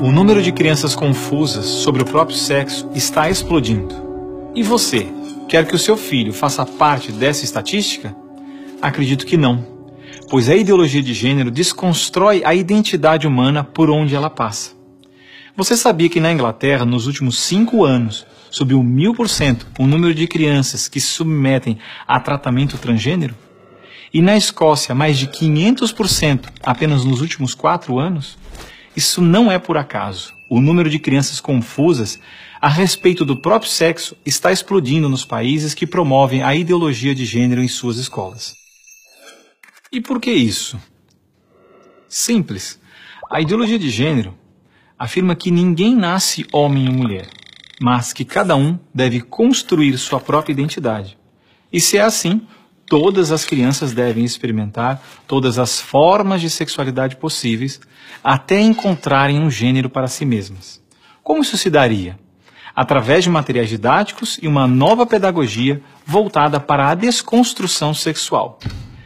O número de crianças confusas sobre o próprio sexo está explodindo. E você, quer que o seu filho faça parte dessa estatística? Acredito que não, pois a ideologia de gênero desconstrói a identidade humana por onde ela passa. Você sabia que na Inglaterra, nos últimos 5 anos, subiu 1000% o número de crianças que se submetem a tratamento transgênero? E na Escócia, mais de 500% apenas nos últimos 4 anos? Isso não é por acaso. O número de crianças confusas a respeito do próprio sexo está explodindo nos países que promovem a ideologia de gênero em suas escolas. E por que isso? Simples. A ideologia de gênero afirma que ninguém nasce homem ou mulher, mas que cada um deve construir sua própria identidade. E se é assim, todas as crianças devem experimentar todas as formas de sexualidade possíveis até encontrarem um gênero para si mesmas. Como isso se daria? Através de materiais didáticos e uma nova pedagogia voltada para a desconstrução sexual.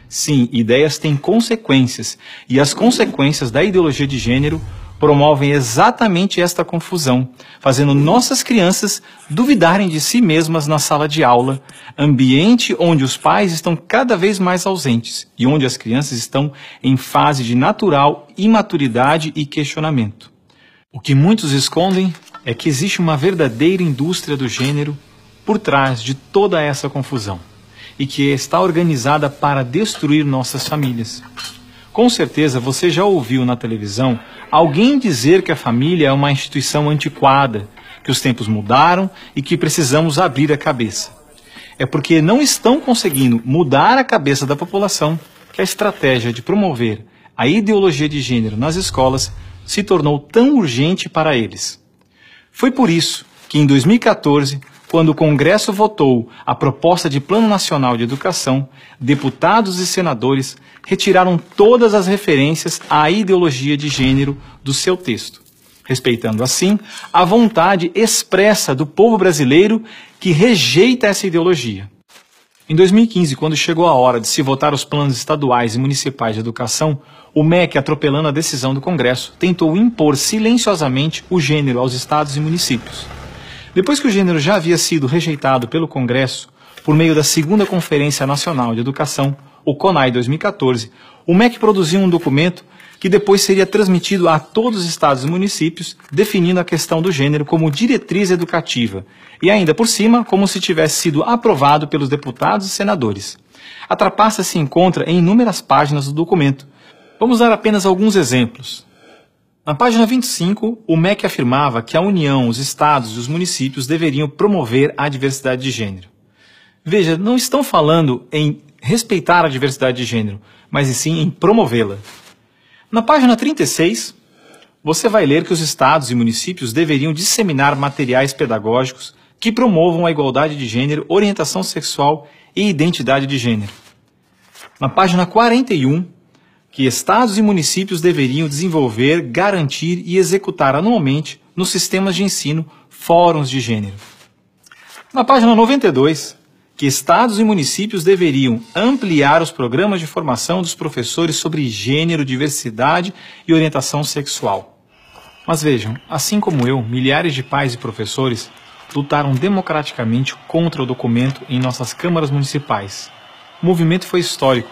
Sim, ideias têm consequências, e as consequências da ideologia de gênero promovem exatamente esta confusão, fazendo nossas crianças duvidarem de si mesmas na sala de aula, ambiente onde os pais estão cada vez mais ausentes e onde as crianças estão em fase de natural imaturidade e questionamento. O que muitos escondem é que existe uma verdadeira indústria do gênero por trás de toda essa confusão e que está organizada para destruir nossas famílias. Com certeza você já ouviu na televisão alguém dizer que a família é uma instituição antiquada, que os tempos mudaram e que precisamos abrir a cabeça. É porque não estão conseguindo mudar a cabeça da população que a estratégia de promover a ideologia de gênero nas escolas se tornou tão urgente para eles. Foi por isso que em 2014, quando o Congresso votou a proposta de Plano Nacional de Educação, deputados e senadores retiraram todas as referências à ideologia de gênero do seu texto, respeitando assim a vontade expressa do povo brasileiro que rejeita essa ideologia. Em 2015, quando chegou a hora de se votar os planos estaduais e municipais de educação, o MEC, atropelando a decisão do Congresso, tentou impor silenciosamente o gênero aos estados e municípios. Depois que o gênero já havia sido rejeitado pelo Congresso, por meio da segunda Conferência Nacional de Educação, o CONAE 2014, o MEC produziu um documento que depois seria transmitido a todos os estados e municípios, definindo a questão do gênero como diretriz educativa, e ainda por cima, como se tivesse sido aprovado pelos deputados e senadores. A trapaça se encontra em inúmeras páginas do documento. Vamos dar apenas alguns exemplos. Na página 25, o MEC afirmava que a União, os estados e os municípios deveriam promover a diversidade de gênero. Veja, não estão falando em respeitar a diversidade de gênero, mas sim em promovê-la. Na página 36, você vai ler que os estados e municípios deveriam disseminar materiais pedagógicos que promovam a igualdade de gênero, orientação sexual e identidade de gênero. Na página 41, que estados e municípios deveriam desenvolver, garantir e executar anualmente nos sistemas de ensino fóruns de gênero. Na página 92, que estados e municípios deveriam ampliar os programas de formação dos professores sobre gênero, diversidade e orientação sexual. Mas vejam, assim como eu, milhares de pais e professores lutaram democraticamente contra o documento em nossas câmaras municipais. O movimento foi histórico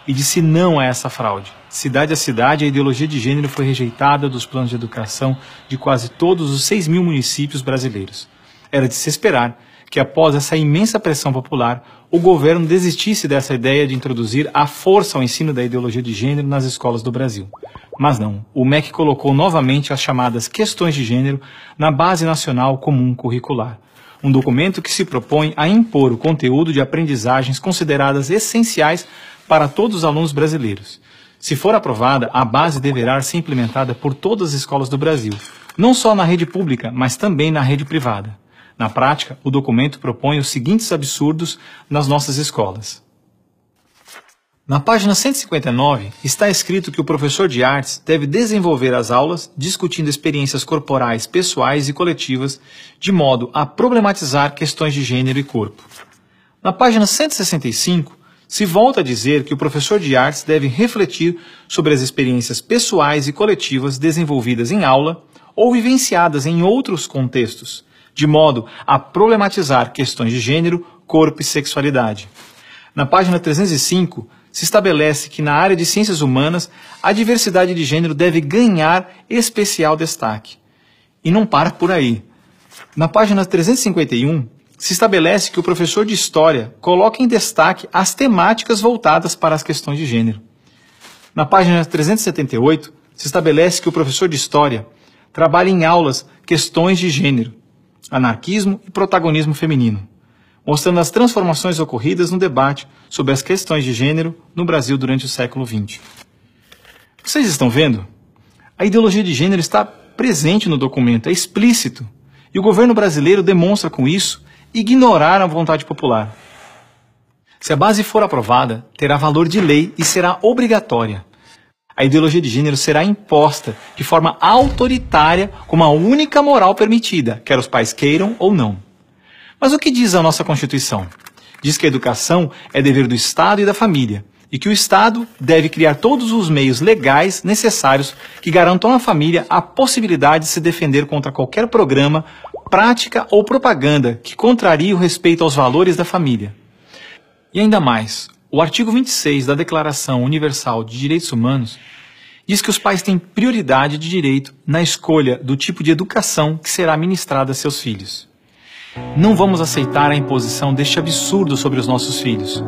e disse não a essa fraude. Cidade a cidade, a ideologia de gênero foi rejeitada dos planos de educação de quase todos os 6.000 municípios brasileiros. Era de se esperar que após essa imensa pressão popular, o governo desistisse dessa ideia de introduzir à força o ensino da ideologia de gênero nas escolas do Brasil. Mas não, o MEC colocou novamente as chamadas questões de gênero na Base Nacional Comum Curricular, um documento que se propõe a impor o conteúdo de aprendizagens consideradas essenciais para todos os alunos brasileiros. Se for aprovada, a base deverá ser implementada por todas as escolas do Brasil, não só na rede pública, mas também na rede privada. Na prática, o documento propõe os seguintes absurdos nas nossas escolas. Na página 159, está escrito que o professor de artes deve desenvolver as aulas discutindo experiências corporais, pessoais e coletivas, de modo a problematizar questões de gênero e corpo. Na página 165, se volta a dizer que o professor de artes deve refletir sobre as experiências pessoais e coletivas desenvolvidas em aula, ou vivenciadas em outros contextos, de modo a problematizar questões de gênero, corpo e sexualidade. Na página 305, se estabelece que na área de ciências humanas, a diversidade de gênero deve ganhar especial destaque. E não para por aí. Na página 351, se estabelece que o professor de História coloca em destaque as temáticas voltadas para as questões de gênero. Na página 378, se estabelece que o professor de História trabalha em aulas questões de gênero, anarquismo e protagonismo feminino, mostrando as transformações ocorridas no debate sobre as questões de gênero no Brasil durante o século XX. Vocês estão vendo? A ideologia de gênero está presente no documento, é explícito, e o governo brasileiro demonstra com isso ignorar a vontade popular. Se a base for aprovada, terá valor de lei e será obrigatória. A ideologia de gênero será imposta de forma autoritária como a única moral permitida, quer os pais queiram ou não. Mas o que diz a nossa Constituição? Diz que a educação é dever do Estado e da família, e que o Estado deve criar todos os meios legais necessários que garantam à família a possibilidade de se defender contra qualquer programa, prática ou propaganda que contrarie o respeito aos valores da família. E ainda mais, o artigo 26 da Declaração Universal de Direitos Humanos diz que os pais têm prioridade de direito na escolha do tipo de educação que será ministrada a seus filhos. Não vamos aceitar a imposição deste absurdo sobre os nossos filhos.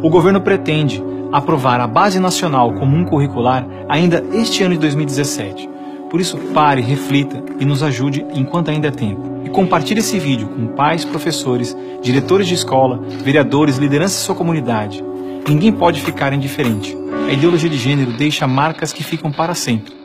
O governo pretende aprovar a Base Nacional Comum Curricular ainda este ano de 2017. Por isso, pare, reflita e nos ajude enquanto ainda é tempo. E compartilhe esse vídeo com pais, professores, diretores de escola, vereadores, lideranças de sua comunidade. Ninguém pode ficar indiferente. A ideologia de gênero deixa marcas que ficam para sempre.